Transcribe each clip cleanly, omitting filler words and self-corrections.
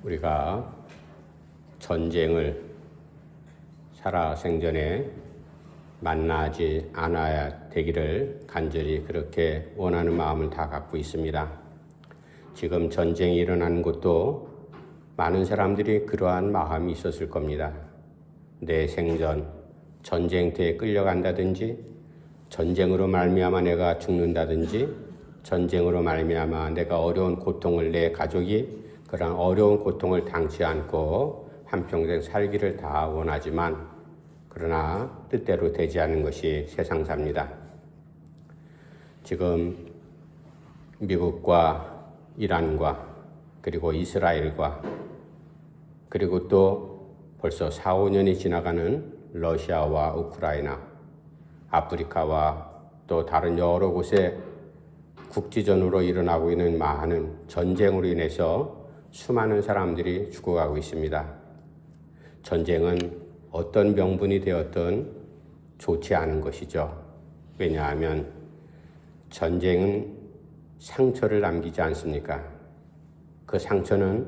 우리가 전쟁을 살아생전에 만나지 않아야 되기를 간절히 그렇게 원하는 마음을 다 갖고 있습니다. 지금 전쟁이 일어나는 곳도 많은 사람들이 그러한 마음이 있었을 겁니다. 내 생전 전쟁터에 끌려간다든지, 전쟁으로 말미암아 내가 죽는다든지, 전쟁으로 말미암아 내가 어려운 고통을, 내 가족이 그런 어려운 고통을 당치 않고 한평생 살기를 다 원하지만, 그러나 뜻대로 되지 않는 것이 세상사입니다. 지금 미국과 이란과 그리고 이스라엘과 그리고 또 벌써 4, 5년이 지나가는 러시아와 우크라이나, 아프리카와 또 다른 여러 곳에 국지전으로 일어나고 있는 많은 전쟁으로 인해서 수많은 사람들이 죽어가고 있습니다. 전쟁은 어떤 명분이 되었든 좋지 않은 것이죠. 왜냐하면 전쟁은 상처를 남기지 않습니까? 그 상처는,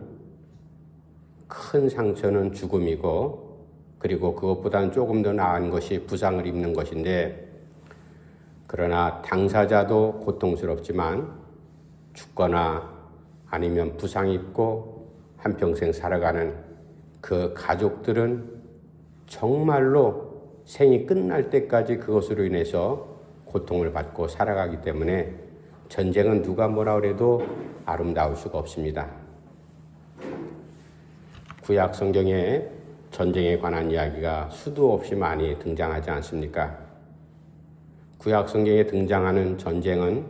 큰 상처는 죽음이고, 그리고 그것보다는 조금 더 나은 것이 부상을 입는 것인데, 그러나 당사자도 고통스럽지만 죽거나 아니면 부상 입고 한평생 살아가는 그 가족들은 정말로 생이 끝날 때까지 그것으로 인해서 고통을 받고 살아가기 때문에 전쟁은 누가 뭐라 그래도 아름다울 수가 없습니다. 구약 성경에 전쟁에 관한 이야기가 수도 없이 많이 등장하지 않습니까? 구약 성경에 등장하는 전쟁은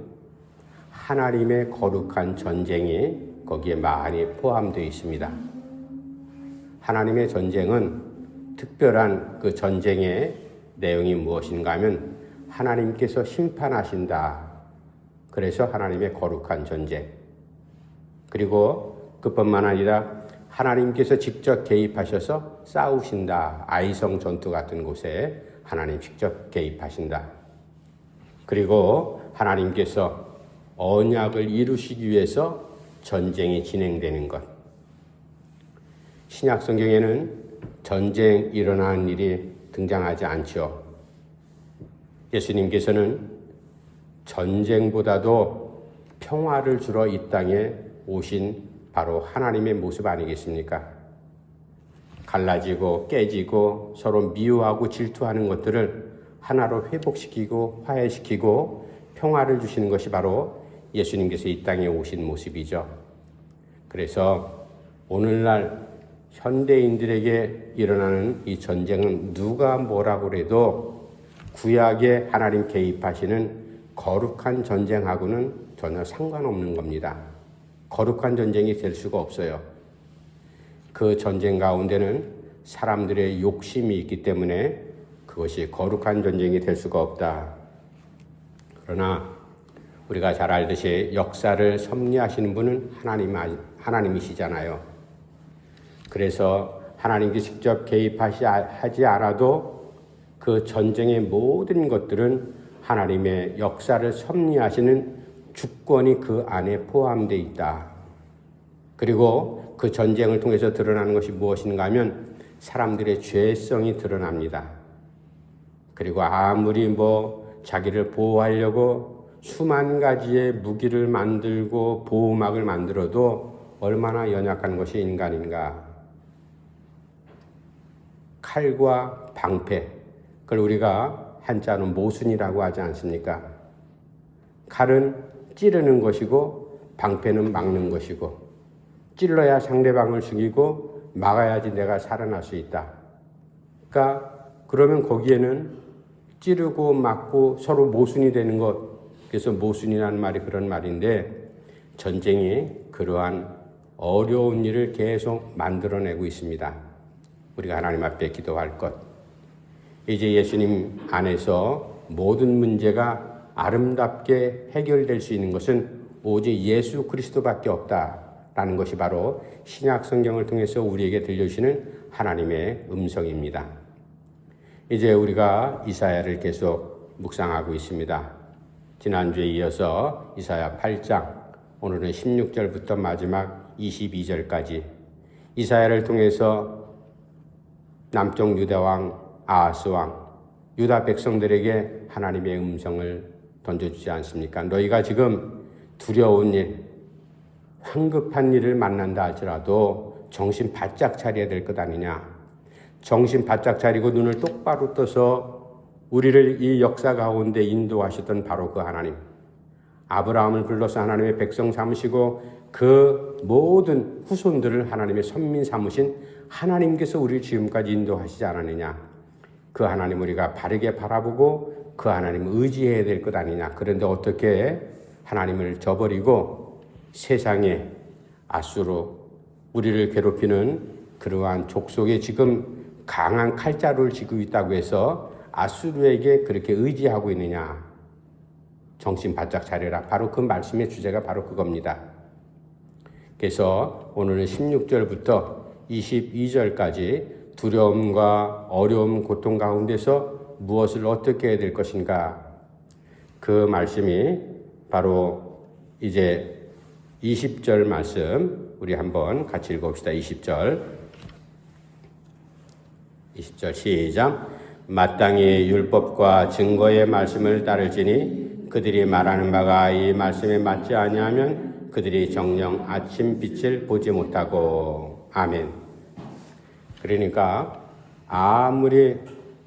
하나님의 거룩한 전쟁이 거기에 많이 포함되어 있습니다. 하나님의 전쟁은 특별한 그 전쟁의 내용이 무엇인가 하면 하나님께서 심판하신다. 그래서 하나님의 거룩한 전쟁. 그리고 그뿐만 아니라 하나님께서 직접 개입하셔서 싸우신다. 아이성 전투 같은 곳에 하나님 직접 개입하신다. 그리고 하나님께서 언약을 이루시기 위해서 전쟁이 진행되는 것. 신약 성경에는 전쟁 일어나는 일이 등장하지 않죠. 예수님께서는 전쟁보다도 평화를 주러 이 땅에 오신 바로 하나님의 모습 아니겠습니까? 갈라지고 깨지고 서로 미워하고 질투하는 것들을 하나로 회복시키고 화해시키고 평화를 주시는 것이 바로 예수님께서 이 땅에 오신 모습이죠. 그래서 오늘날 현대인들에게 일어나는 이 전쟁은 누가 뭐라고 해도 구약에 하나님 개입하시는 거룩한 전쟁하고는 전혀 상관없는 겁니다. 거룩한 전쟁이 될 수가 없어요. 그 전쟁 가운데는 사람들의 욕심이 있기 때문에 그것이 거룩한 전쟁이 될 수가 없다. 그러나 우리가 잘 알듯이 역사를 섭리하시는 분은 하나님이시잖아요. 그래서 하나님께 직접 개입하지 않아도 그 전쟁의 모든 것들은 하나님의 역사를 섭리하시는 주권이 그 안에 포함되어 있다. 그리고 그 전쟁을 통해서 드러나는 것이 무엇인가 하면 사람들의 죄성이 드러납니다. 그리고 아무리 자기를 보호하려고 수만 가지의 무기를 만들고 보호막을 만들어도 얼마나 연약한 것이 인간인가. 칼과 방패, 그걸 우리가 한자로 모순이라고 하지 않습니까? 칼은 찌르는 것이고 방패는 막는 것이고, 찔러야 상대방을 죽이고 막아야지 내가 살아날 수 있다. 그러면 거기에는 찌르고 막고 서로 모순이 되는 것, 그래서 모순이라는 말이 그런 말인데, 전쟁이 그러한 어려운 일을 계속 만들어내고 있습니다. 우리가 하나님 앞에 기도할 것. 이제 예수님 안에서 모든 문제가 아름답게 해결될 수 있는 것은 오직 예수 그리스도밖에 없다라는 것이 바로 신약 성경을 통해서 우리에게 들려주시는 하나님의 음성입니다. 이제 우리가 이사야를 계속 묵상하고 있습니다. 지난주에 이어서 이사야 8장, 오늘은 16절부터 마지막 22절까지 이사야를 통해서 남쪽 유다 왕 아하스 왕, 유다 백성들에게 하나님의 음성을 던져주지 않습니까? 너희가 지금 두려운 일, 황급한 일을 만난다 할지라도 정신 바짝 차려야 될 것 아니냐. 정신 바짝 차리고 눈을 똑바로 떠서 우리를 이 역사 가운데 인도하셨던 바로 그 하나님, 아브라함을 불러서 하나님의 백성 삼으시고 그 모든 후손들을 하나님의 선민 삼으신 하나님께서 우리를 지금까지 인도하시지 않았느냐. 그 하나님 우리가 바르게 바라보고 그 하나님 의지해야 될 것 아니냐. 그런데 어떻게 하나님을 저버리고 세상에 아수로 우리를 괴롭히는 그러한 족속에 지금 강한 칼자루를 쥐고 있다고 해서 아수르에게 그렇게 의지하고 있느냐. 정신 바짝 차려라. 바로 그 말씀의 주제가 바로 그겁니다. 그래서 오늘은 16절부터 22절까지 두려움과 어려움, 고통 가운데서 무엇을 어떻게 해야 될 것인가. 그 말씀이 바로 이제 20절 말씀 우리 한번 같이 읽어봅시다. 20절 시작. 마땅히 율법과 증거의 말씀을 따를지니 그들이 말하는 바가 이 말씀에 맞지 아니하면 그들이 정녕 아침 빛을 보지 못하고. 아멘. 그러니까 아무리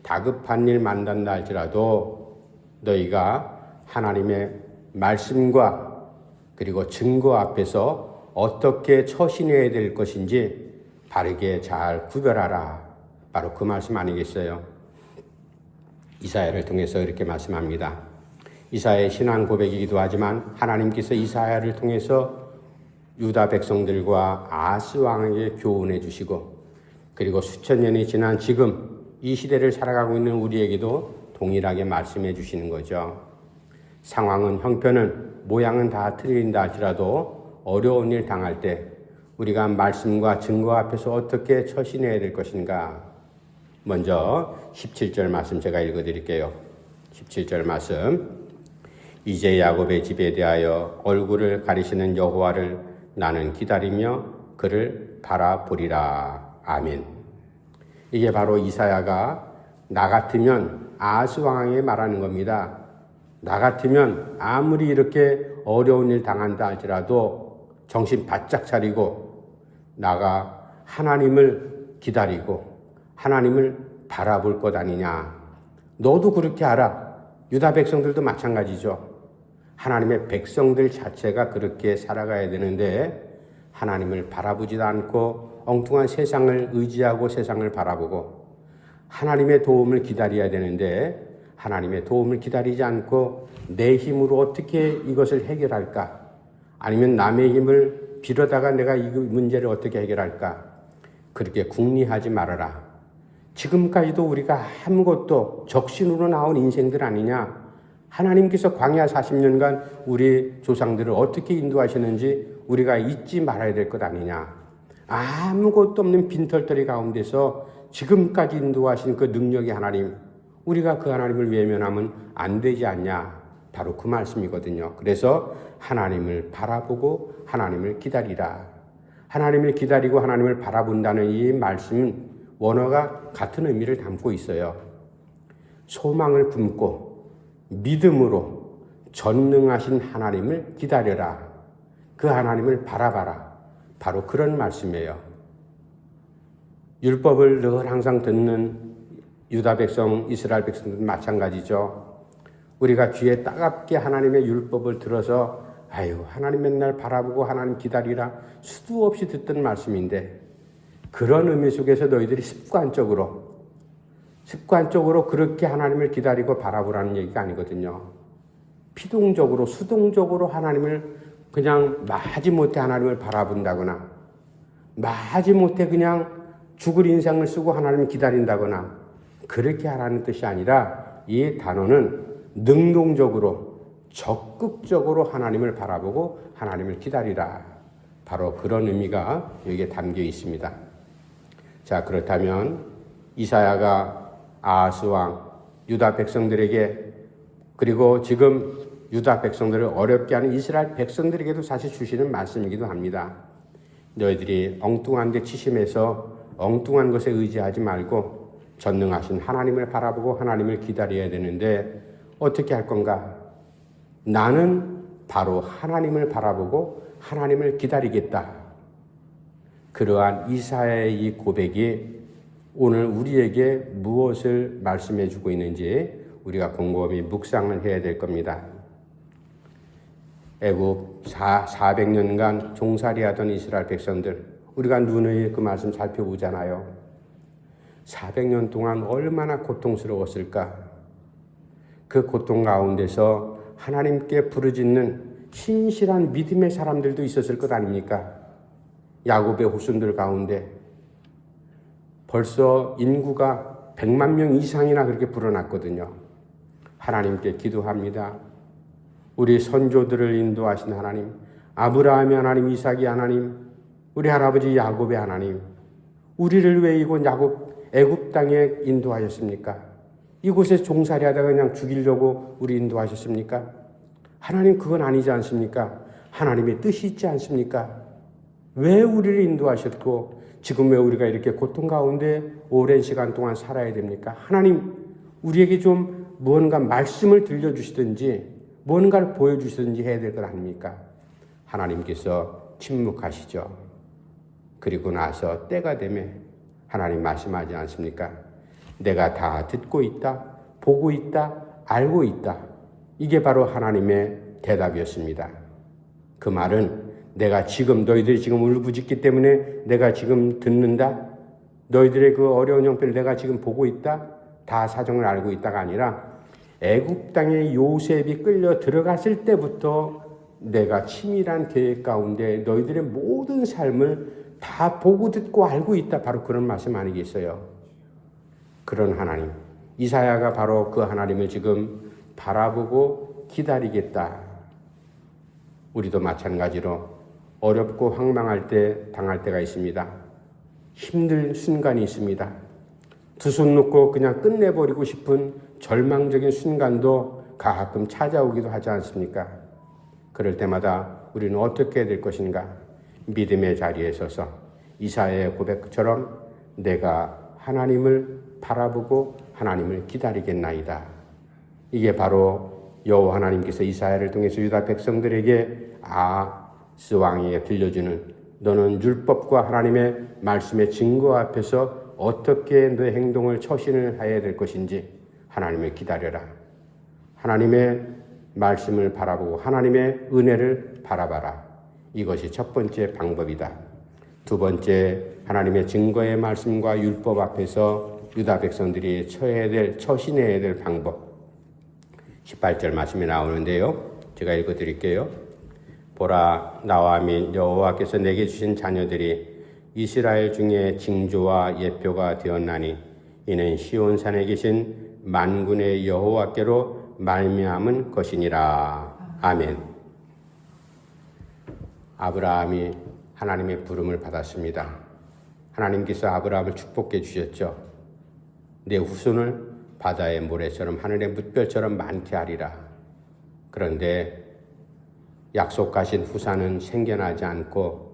다급한 일 만난다 할지라도 너희가 하나님의 말씀과 그리고 증거 앞에서 어떻게 처신해야 될 것인지 바르게 잘 구별하라. 바로 그 말씀 아니겠어요? 이사야를 통해서 이렇게 말씀합니다. 이사야의 신앙 고백이기도 하지만 하나님께서 이사야를 통해서 유다 백성들과 아하스 왕에게 교훈해 주시고 그리고 수천 년이 지난 지금 이 시대를 살아가고 있는 우리에게도 동일하게 말씀해 주시는 거죠. 상황은 형편은 모양은 다 틀린다 할지라도 어려운 일 당할 때 우리가 말씀과 증거 앞에서 어떻게 처신해야 될 것인가. 먼저 17절 말씀 제가 읽어드릴게요. 17절 말씀. 이제 야곱의 집에 대하여 얼굴을 가리시는 여호와를 나는 기다리며 그를 바라보리라. 아멘. 이게 바로 이사야가 나 같으면 아하스 왕에게 말하는 겁니다. 나 같으면 아무리 이렇게 어려운 일 당한다 할지라도 정신 바짝 차리고 나가 하나님을 기다리고 하나님을 바라볼 것 아니냐. 너도 그렇게 알아. 유다 백성들도 마찬가지죠. 하나님의 백성들 자체가 그렇게 살아가야 되는데 하나님을 바라보지도 않고 엉뚱한 세상을 의지하고 세상을 바라보고 하나님의 도움을 기다려야 되는데 하나님의 도움을 기다리지 않고 내 힘으로 어떻게 이것을 해결할까? 아니면 남의 힘을 빌어다가 내가 이 문제를 어떻게 해결할까? 그렇게 궁리하지 말아라. 지금까지도 우리가 아무것도 적신으로 나온 인생들 아니냐? 하나님께서 광야 40년간 우리 조상들을 어떻게 인도하셨는지 우리가 잊지 말아야 될 것 아니냐? 아무것도 없는 빈털터리 가운데서 지금까지 인도하신 그 능력의 하나님, 우리가 그 하나님을 외면하면 안 되지 않냐? 바로 그 말씀이거든요. 그래서 하나님을 바라보고 하나님을 기다리라. 하나님을 기다리고 하나님을 바라본다는 이 말씀은 원어가 같은 의미를 담고 있어요. 소망을 품고 믿음으로 전능하신 하나님을 기다려라. 그 하나님을 바라봐라. 바로 그런 말씀이에요. 율법을 늘 항상 듣는 유다 백성, 이스라엘 백성들도 마찬가지죠. 우리가 귀에 따갑게 하나님의 율법을 들어서 아유 하나님 맨날 바라보고 하나님 기다리라 수도 없이 듣던 말씀인데 그런 의미 속에서 너희들이 습관적으로 그렇게 하나님을 기다리고 바라보라는 얘기가 아니거든요. 피동적으로 수동적으로 하나님을 그냥 마지못해 하나님을 바라본다거나 마지못해 그냥 죽을 인상을 쓰고 하나님을 기다린다거나 그렇게 하라는 뜻이 아니라 이 단어는 능동적으로 적극적으로 하나님을 바라보고 하나님을 기다리라. 바로 그런 의미가 여기에 담겨 있습니다. 자, 그렇다면 이사야가 아하스 왕 유다 백성들에게 그리고 지금 유다 백성들을 어렵게 하는 이스라엘 백성들에게도 사실 주시는 말씀이기도 합니다. 너희들이 엉뚱한 데 치심해서 엉뚱한 것에 의지하지 말고 전능하신 하나님을 바라보고 하나님을 기다려야 되는데 어떻게 할 건가? 나는 바로 하나님을 바라보고 하나님을 기다리겠다. 그러한 이사야의 이 고백이 오늘 우리에게 무엇을 말씀해 주고 있는지 우리가 곰곰이 묵상을 해야 될 겁니다. 애국 400년간 종살이하던 이스라엘 백성들, 우리가 눈에 그 말씀 살펴보잖아요. 400년 동안 얼마나 고통스러웠을까? 그 고통 가운데서 하나님께 부르짖는 신실한 믿음의 사람들도 있었을 것 아닙니까? 야곱의 후손들 가운데 벌써 인구가 100만 명 이상이나 그렇게 불어났거든요. 하나님께 기도합니다. 우리 선조들을 인도하신 하나님, 아브라함의 하나님, 이삭의 하나님, 우리 할아버지 야곱의 하나님, 우리를 왜 이곳 애굽 땅에 인도하셨습니까? 이곳에 종살이하다가 그냥 죽이려고 우리 인도하셨습니까? 하나님, 그건 아니지 않습니까? 하나님의 뜻이 있지 않습니까? 왜 우리를 인도하셨고 지금 왜 우리가 이렇게 고통 가운데 오랜 시간 동안 살아야 됩니까? 하나님, 우리에게 좀 무언가 말씀을 들려주시든지 무언가를 보여주시든지 해야 될 것 아닙니까? 하나님께서 침묵하시죠. 그리고 나서 때가 되면 하나님 말씀하지 않습니까? 내가 다 듣고 있다, 보고 있다, 알고 있다. 이게 바로 하나님의 대답이었습니다. 그 말은 내가 지금 너희들이 지금 울부짖기 때문에 내가 지금 듣는다. 너희들의 그 어려운 형편을 내가 지금 보고 있다. 다 사정을 알고 있다가 아니라 애굽 땅에 요셉이 끌려 들어갔을 때부터 내가 치밀한 계획 가운데 너희들의 모든 삶을 다 보고 듣고 알고 있다. 바로 그런 말씀 아니겠어요? 그런 하나님, 이사야가 바로 그 하나님을 지금 바라보고 기다리겠다. 우리도 마찬가지로 어렵고 황망할 때 당할 때가 있습니다. 힘들 순간이 있습니다. 두 손 놓고 그냥 끝내버리고 싶은 절망적인 순간도 가끔 찾아오기도 하지 않습니까? 그럴 때마다 우리는 어떻게 해야 될 것인가? 믿음의 자리에 서서 이사야의 고백처럼 내가 하나님을 바라보고 하나님을 기다리겠나이다. 이게 바로 여호와 하나님께서 이사야를 통해서 유다 백성들에게 아스 왕에게 들려주는 너는 율법과 하나님의 말씀의 증거 앞에서 어떻게 너의 행동을 처신을 해야 될 것인지 하나님을 기다려라. 하나님의 말씀을 바라보고 하나님의 은혜를 바라봐라. 이것이 첫 번째 방법이다. 두 번째, 하나님의 증거의 말씀과 율법 앞에서 유다 백성들이 처신해야 될 방법. 18절 말씀이 나오는데요. 제가 읽어드릴게요. 보라, 나와 및 여호와께서 내게 주신 자녀들이 이스라엘 중에 징조와 예표가 되었나니 이는 시온산에 계신 만군의 여호와께로 말미암은 것이니라. 아멘. 아브라함이 하나님의 부름을 받았습니다. 하나님께서 아브라함을 축복해 주셨죠. 내 후손을 바다의 모래처럼 하늘의 뭇별처럼 많게 하리라. 그런데 약속하신 후사는 생겨나지 않고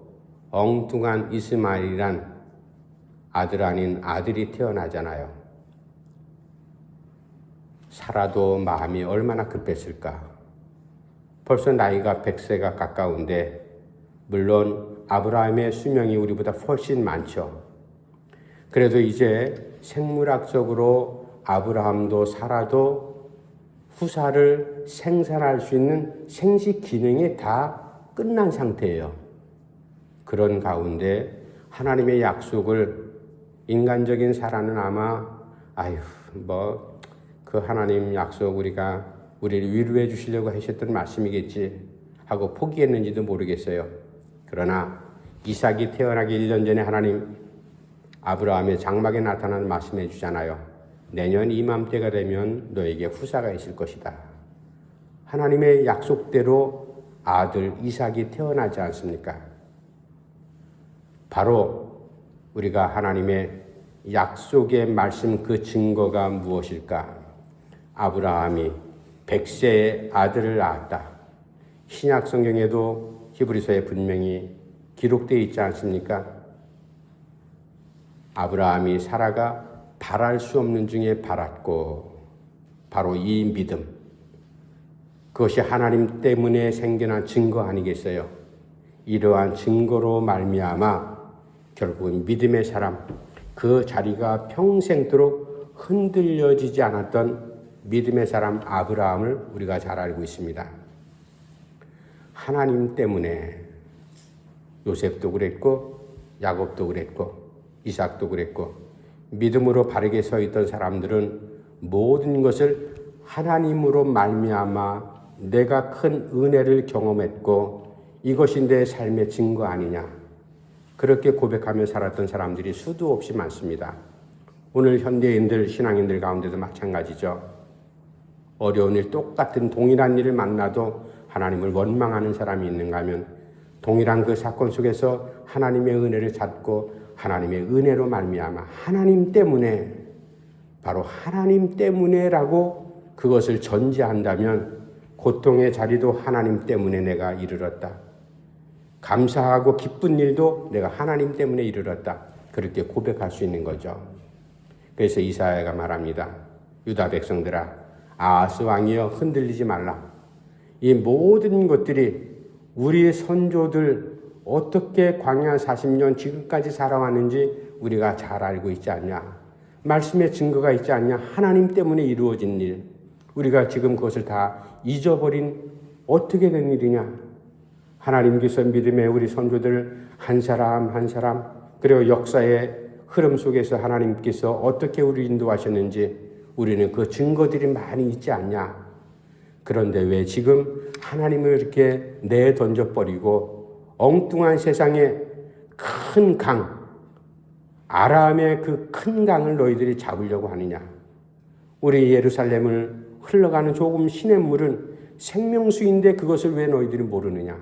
엉뚱한 이스마엘이란 아들 아닌 아들이 태어나잖아요. 사라도 마음이 얼마나 급했을까. 벌써 나이가 100세가 가까운데 물론 아브라함의 수명이 우리보다 훨씬 많죠. 그래도 이제 생물학적으로 아브라함도 사라도 후사를 생산할 수 있는 생식 기능이 다 끝난 상태예요. 그런 가운데 하나님의 약속을 인간적인 사람은 아마 그 하나님 약속 우리를 위로해 주시려고 하셨던 말씀이겠지 하고 포기했는지도 모르겠어요. 그러나 이삭이 태어나기 1년 전에 하나님 아브라함의 장막에 나타나는 말씀해 주잖아요. 내년 이맘때가 되면 너에게 후사가 있을 것이다. 하나님의 약속대로 아들 이삭이 태어나지 않습니까? 바로 우리가 하나님의 약속의 말씀 그 증거가 무엇일까? 아브라함이 100세의 아들을 낳았다. 신약 성경에도 히브리서에 분명히 기록되어 있지 않습니까? 아브라함이 사라가 바랄 수 없는 중에 바랐고, 바로 이 믿음, 그것이 하나님 때문에 생겨난 증거 아니겠어요? 이러한 증거로 말미암아 결국은 믿음의 사람, 그 자리가 평생도록 흔들려지지 않았던 믿음의 사람 아브라함을 우리가 잘 알고 있습니다. 하나님 때문에 요셉도 그랬고 야곱도 그랬고 이삭도 그랬고, 믿음으로 바르게 서 있던 사람들은 모든 것을 하나님으로 말미암아 내가 큰 은혜를 경험했고 이것이 내 삶의 증거 아니냐, 그렇게 고백하며 살았던 사람들이 수도 없이 많습니다. 오늘 현대인들, 신앙인들 가운데도 마찬가지죠. 어려운 일, 똑같은 동일한 일을 만나도 하나님을 원망하는 사람이 있는가 하면 동일한 그 사건 속에서 하나님의 은혜를 찾고 하나님의 은혜로 말미암아 하나님 때문에, 바로 하나님 때문에라고 그것을 전제한다면 고통의 자리도 하나님 때문에 내가 이르렀다. 감사하고 기쁜 일도 내가 하나님 때문에 이르렀다. 그렇게 고백할 수 있는 거죠. 그래서 이사야가 말합니다. 유다 백성들아, 아하스 왕이여 흔들리지 말라. 이 모든 것들이 우리의 선조들 어떻게 광야 40년 지금까지 살아왔는지 우리가 잘 알고 있지 않냐. 말씀의 증거가 있지 않냐. 하나님 때문에 이루어진 일, 우리가 지금 그것을 다 잊어버린 어떻게 된 일이냐. 하나님께서 믿음의 우리 선조들 한 사람 한 사람, 그리고 역사의 흐름 속에서 하나님께서 어떻게 우리 인도하셨는지 우리는 그 증거들이 많이 있지 않냐. 그런데 왜 지금 하나님을 이렇게 내던져버리고 엉뚱한 세상에 큰 강, 아람의 그 큰 강을 너희들이 잡으려고 하느냐. 우리 예루살렘을 흘러가는 조금 시냇물은 생명수인데 그것을 왜 너희들이 모르느냐.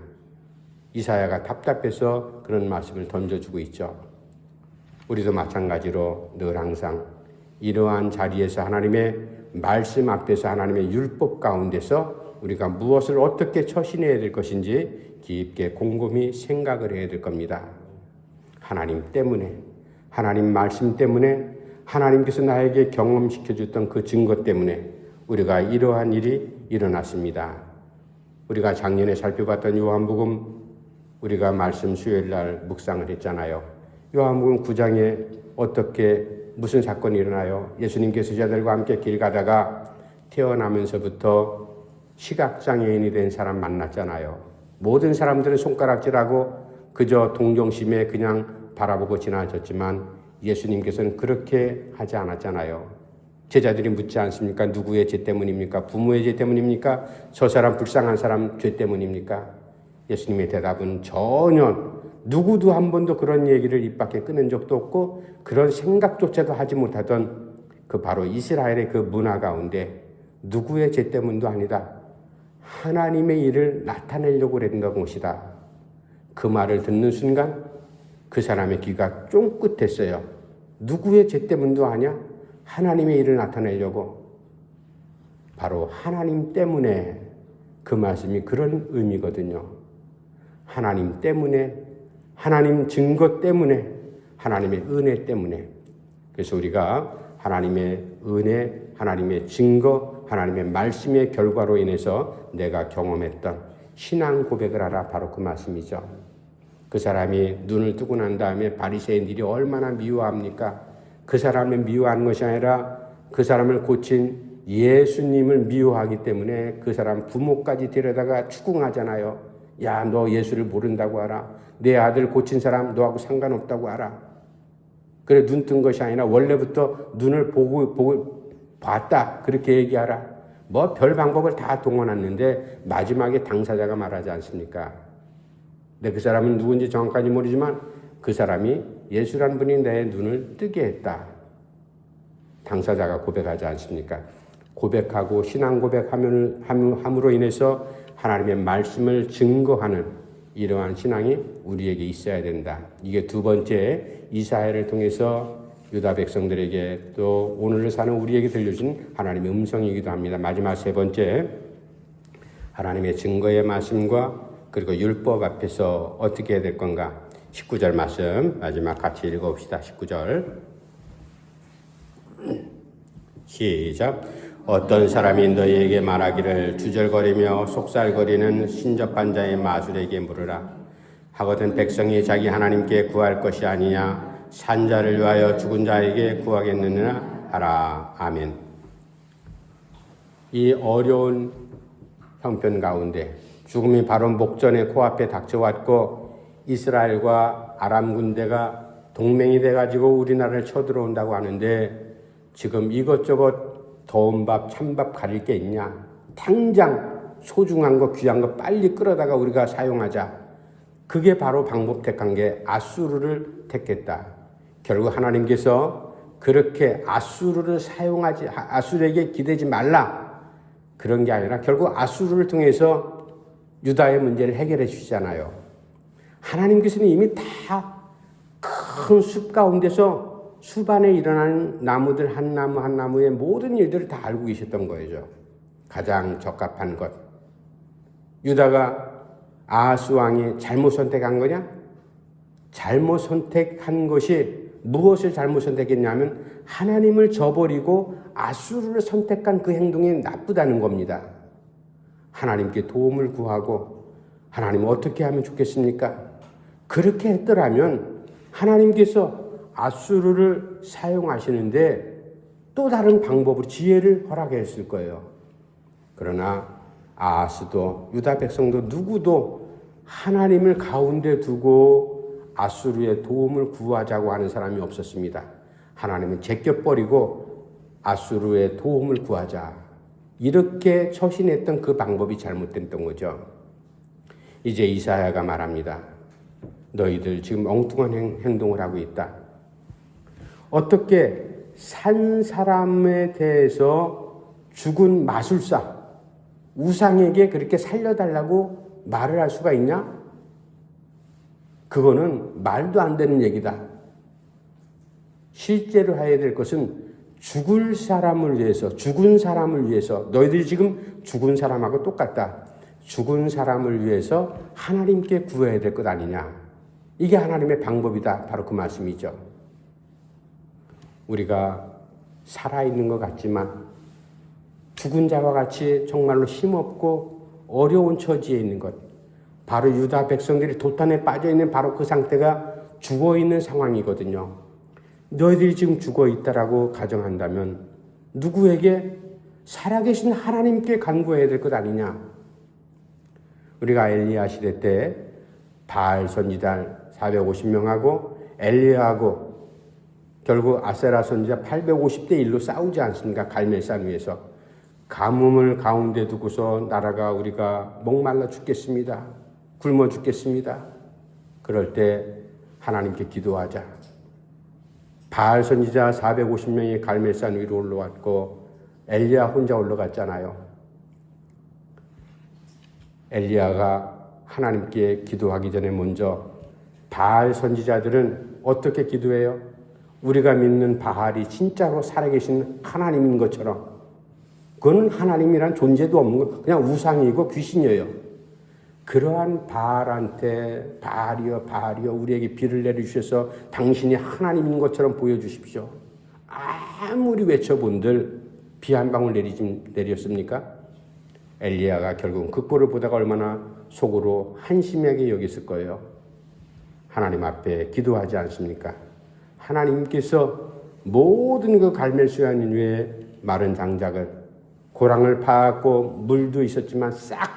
이사야가 답답해서 그런 말씀을 던져주고 있죠. 우리도 마찬가지로 늘 항상 이러한 자리에서 하나님의 말씀 앞에서 하나님의 율법 가운데서 우리가 무엇을 어떻게 처신해야 될 것인지 깊게 곰곰이 생각을 해야 될 겁니다. 하나님 때문에, 하나님 말씀 때문에, 하나님께서 나에게 경험시켜줬던 그 증거 때문에 우리가 이러한 일이 일어났습니다. 우리가 작년에 살펴봤던 요한복음, 우리가 말씀 수요일 날 묵상을 했잖아요. 요한복음 9장에 어떻게 무슨 사건이 일어나요? 예수님께서 제자들과 함께 길 가다가 태어나면서부터 시각장애인이 된 사람 만났잖아요. 모든 사람들은 손가락질하고 그저 동정심에 그냥 바라보고 지나쳤지만 예수님께서는 그렇게 하지 않았잖아요. 제자들이 묻지 않습니까? 누구의 죄 때문입니까? 부모의 죄 때문입니까? 저 사람 불쌍한 사람 죄 때문입니까? 예수님의 대답은 전혀 누구도 한 번도 그런 얘기를 입 밖에 끊은 적도 없고 그런 생각조차도 하지 못하던 그 바로 이스라엘의 그 문화 가운데 누구의 죄 때문도 아니다. 하나님의 일을 나타내려고 그랬던 것이다. 그 말을 듣는 순간 그 사람의 귀가 쫑긋했어요. 누구의 죄 때문도 아니야? 하나님의 일을 나타내려고. 바로 하나님 때문에, 그 말씀이 그런 의미거든요. 하나님 때문에, 하나님 증거 때문에, 하나님의 은혜 때문에. 그래서 우리가 하나님의 은혜, 하나님의 증거, 하나님의 말씀의 결과로 인해서 내가 경험했던 신앙 고백을 하라, 바로 그 말씀이죠. 그 사람이 눈을 뜨고 난 다음에 바리새인들이 얼마나 미워합니까? 그 사람을 미워하는 것이 아니라 그 사람을 고친 예수님을 미워하기 때문에 그 사람 부모까지 데려다가 추궁하잖아요. 야, 너 예수를 모른다고 알아? 내 아들 고친 사람 너하고 상관없다고 알아? 그래, 눈 뜬 것이 아니라 원래부터 눈을 보고 봤다, 그렇게 얘기하라. 뭐 별 방법을 다 동원했는데 마지막에 당사자가 말하지 않습니까? 근데 그 사람은 누군지 정확하게 모르지만 그 사람이 예수란 분이 내 눈을 뜨게 했다. 당사자가 고백하지 않습니까? 고백하고 신앙 고백함으로 인해서 하나님의 말씀을 증거하는 이러한 신앙이 우리에게 있어야 된다. 이게 두 번째, 이사야를 통해서 유다 백성들에게 또 오늘을 사는 우리에게 들려준 하나님의 음성이기도 합니다. 마지막 세 번째, 하나님의 증거의 말씀과 그리고 율법 앞에서 어떻게 해야 될 건가? 19절 말씀 마지막 같이 읽어봅시다. 19절 시작. 어떤 사람이 너희에게 말하기를 주절거리며 속살거리는 신접한 자의 마술에게 물으라. 하거든 백성이 자기 하나님께 구할 것이 아니냐 산자를 위하여 죽은 자에게 구하겠느냐 하라. 아멘. 이 어려운 형편 가운데 죽음이 바로 목전에 코앞에 닥쳐왔고 이스라엘과 아람 군대가 동맹이 돼가지고 우리나라를 쳐들어온다고 하는데 지금 이것저것 더운 밥, 찬밥 가릴 게 있냐? 당장 소중한 거, 귀한 거 빨리 끌어다가 우리가 사용하자. 그게 바로 방법 택한 게 아수르를 택했다. 결국 하나님께서 그렇게 아수르를 사용하지, 아수르에게 기대지 말라. 그런 게 아니라 결국 아수르를 통해서 유다의 문제를 해결해 주시잖아요. 하나님께서는 이미 다 큰 숲 가운데서 숲 안에 일어나는 나무들 한 나무 한 나무의 모든 일들을 다 알고 계셨던 거죠. 가장 적합한 것. 유다가 아하스 왕이 잘못 선택한 거냐? 잘못 선택한 것이 무엇을 잘못 선택했냐면 하나님을 저버리고 아수르를 선택한 그 행동이 나쁘다는 겁니다. 하나님께 도움을 구하고 하나님 어떻게 하면 좋겠습니까? 그렇게 했더라면 하나님께서 아수르를 사용하시는데 또 다른 방법으로 지혜를 허락했을 거예요. 그러나 아하스도 유다 백성도 누구도 하나님을 가운데 두고 아수르의 도움을 구하자고 하는 사람이 없었습니다. 하나님은 제껴버리고 아수르의 도움을 구하자. 이렇게 처신했던 그 방법이 잘못됐던 거죠. 이제 이사야가 말합니다. 너희들 지금 엉뚱한 행동을 하고 있다. 어떻게 산 사람에 대해서 죽은 마술사, 우상에게 그렇게 살려달라고 말을 할 수가 있냐? 그거는 말도 안 되는 얘기다. 실제로 해야 될 것은 죽을 사람을 위해서, 죽은 사람을 위해서, 너희들이 지금 죽은 사람하고 똑같다. 죽은 사람을 위해서 하나님께 구해야 될 것 아니냐. 이게 하나님의 방법이다. 바로 그 말씀이죠. 우리가 살아있는 것 같지만 죽은 자와 같이 정말로 힘없고 어려운 처지에 있는 것. 바로 유다 백성들이 도탄에 빠져있는 바로 그 상태가 죽어있는 상황이거든요. 너희들이 지금 죽어있다라고 가정한다면 누구에게? 살아계신 하나님께 간구해야 될 것 아니냐. 우리가 엘리야 시대 때 바알 선지자 450명하고 엘리야하고 결국 아세라 선지자 850대 1로 싸우지 않습니까? 갈멜산 위에서. 가뭄을 가운데 두고서 나라가 우리가 목말라 죽겠습니다. 굶어 죽겠습니다. 그럴 때 하나님께 기도하자. 바알 선지자 450명이 갈멜산 위로 올라왔고 엘리야 혼자 올라갔잖아요. 엘리야가 하나님께 기도하기 전에 먼저 바알 선지자들은 어떻게 기도해요? 우리가 믿는 바알이 진짜로 살아계신 하나님인 것처럼. 그건 하나님이란 존재도 없는 거, 그냥 우상이고 귀신이에요. 그러한 바알한테 바알이여 우리에게 비를 내려주셔서 당신이 하나님인 것처럼 보여주십시오. 아무리 외쳐본들 비 한 방울 내렸습니까? 엘리야가 결국은 그 꼴을 보다가 얼마나 속으로 한심하게 여겼을 거예요. 하나님 앞에 기도하지 않습니까? 하나님께서 모든 그 갈멜수야인 위에 마른 장작을 고랑을 파고 물도 있었지만 싹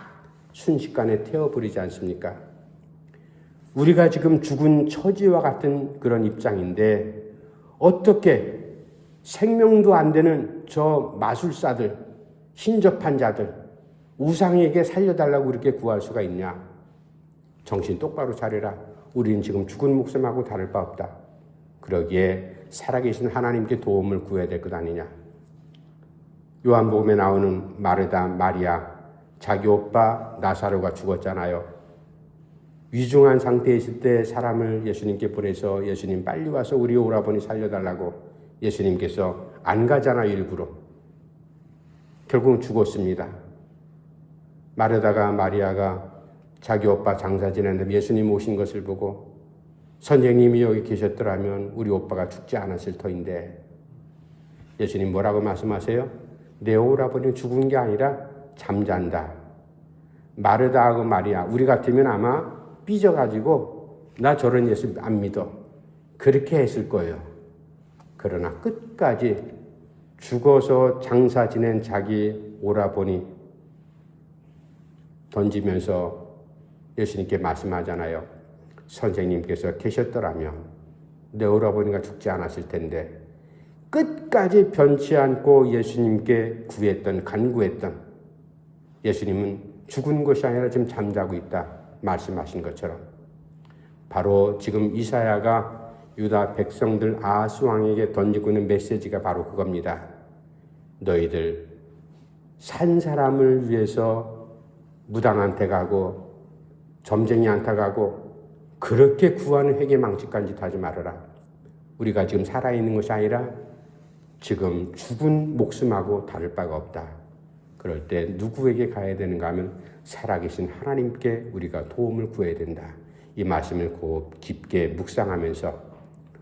순식간에 태워버리지 않습니까? 우리가 지금 죽은 처지와 같은 그런 입장인데 어떻게 생명도 안 되는 저 마술사들, 신접한 자들, 우상에게 살려달라고 그렇게 구할 수가 있냐? 정신 똑바로 차려라. 우리는 지금 죽은 목숨하고 다를 바 없다. 그러기에 살아계신 하나님께 도움을 구해야 될 것 아니냐? 요한복음에 나오는 마르다, 마리아, 자기 오빠 나사로가 죽었잖아요. 위중한 상태에 있을 때 사람을 예수님께 보내서 예수님 빨리 와서 우리 오라버니 살려달라고 예수님께서 안 가잖아요, 일부러. 결국은 죽었습니다. 마르다가 마리아가 자기 오빠 장사 지냈는데 예수님 오신 것을 보고 선생님이 여기 계셨더라면 우리 오빠가 죽지 않았을 터인데 예수님 뭐라고 말씀하세요? 내 오라버니는 죽은 게 아니라 잠잔다. 마르다하고 마리아 우리 같으면 아마 삐져가지고 나 저런 예수 안 믿어. 그렇게 했을 거예요. 그러나 끝까지 죽어서 장사 지낸 자기 오라버니 던지면서 예수님께 말씀하잖아요. 선생님께서 계셨더라면 내 오라버니가 죽지 않았을 텐데 끝까지 변치 않고 예수님께 구했던 간구했던 예수님은 죽은 것이 아니라 지금 잠자고 있다 말씀하신 것처럼 바로 지금 이사야가 유다 백성들 아하스 왕에게 던지고 있는 메시지가 바로 그겁니다. 너희들 산 사람을 위해서 무당한테 가고 점쟁이한테 가고 그렇게 구하는 회개망측한 짓 하지 말아라. 우리가 지금 살아있는 것이 아니라 지금 죽은 목숨하고 다를 바가 없다. 그럴 때 누구에게 가야 되는가 하면 살아계신 하나님께 우리가 도움을 구해야 된다. 이 말씀을 꼭 깊게 묵상하면서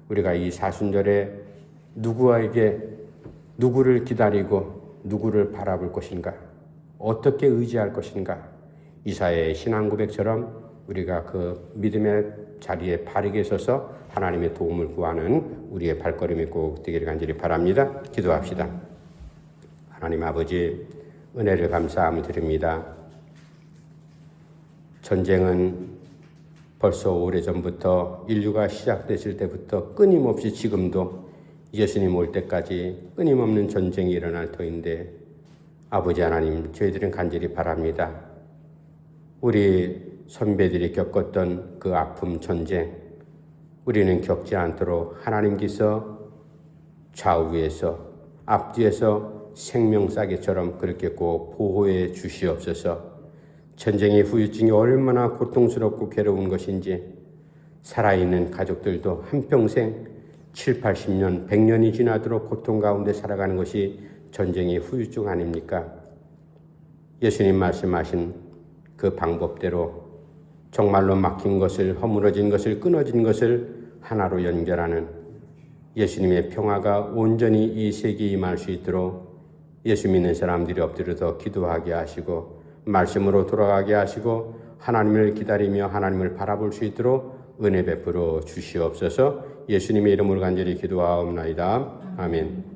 우리가 이 사순절에 누구에게 누구를 기다리고 누구를 바라볼 것인가, 어떻게 의지할 것인가, 이사야의 신앙고백처럼 우리가 그 믿음의 자리에 바르게 서서 하나님의 도움을 구하는 우리의 발걸음이 꼭 되기를 간절히 바랍니다. 기도합시다. 하나님 아버지, 은혜를 감사함을 드립니다. 전쟁은 벌써 오래전부터 인류가 시작됐을 때부터 끊임없이 지금도 예수님 올 때까지 끊임없는 전쟁이 일어날 터인데 아버지 하나님, 저희들은 간절히 바랍니다. 우리 선배들이 겪었던 그 아픔 전쟁 우리는 겪지 않도록 하나님께서 좌우에서 앞뒤에서 생명싸개처럼 그렇게 꼭 보호해 주시옵소서. 전쟁의 후유증이 얼마나 고통스럽고 괴로운 것인지 살아있는 가족들도 한평생 7, 80년, 100년이 지나도록 고통 가운데 살아가는 것이 전쟁의 후유증 아닙니까? 예수님 말씀하신 그 방법대로 정말로 막힌 것을, 허물어진 것을, 끊어진 것을 하나로 연결하는 예수님의 평화가 온전히 이 세계에 임할 수 있도록 예수 믿는 사람들이 엎드려서 기도하게 하시고 말씀으로 돌아가게 하시고 하나님을 기다리며 하나님을 바라볼 수 있도록 은혜 베풀어 주시옵소서. 예수님의 이름으로 간절히 기도하옵나이다. 아멘.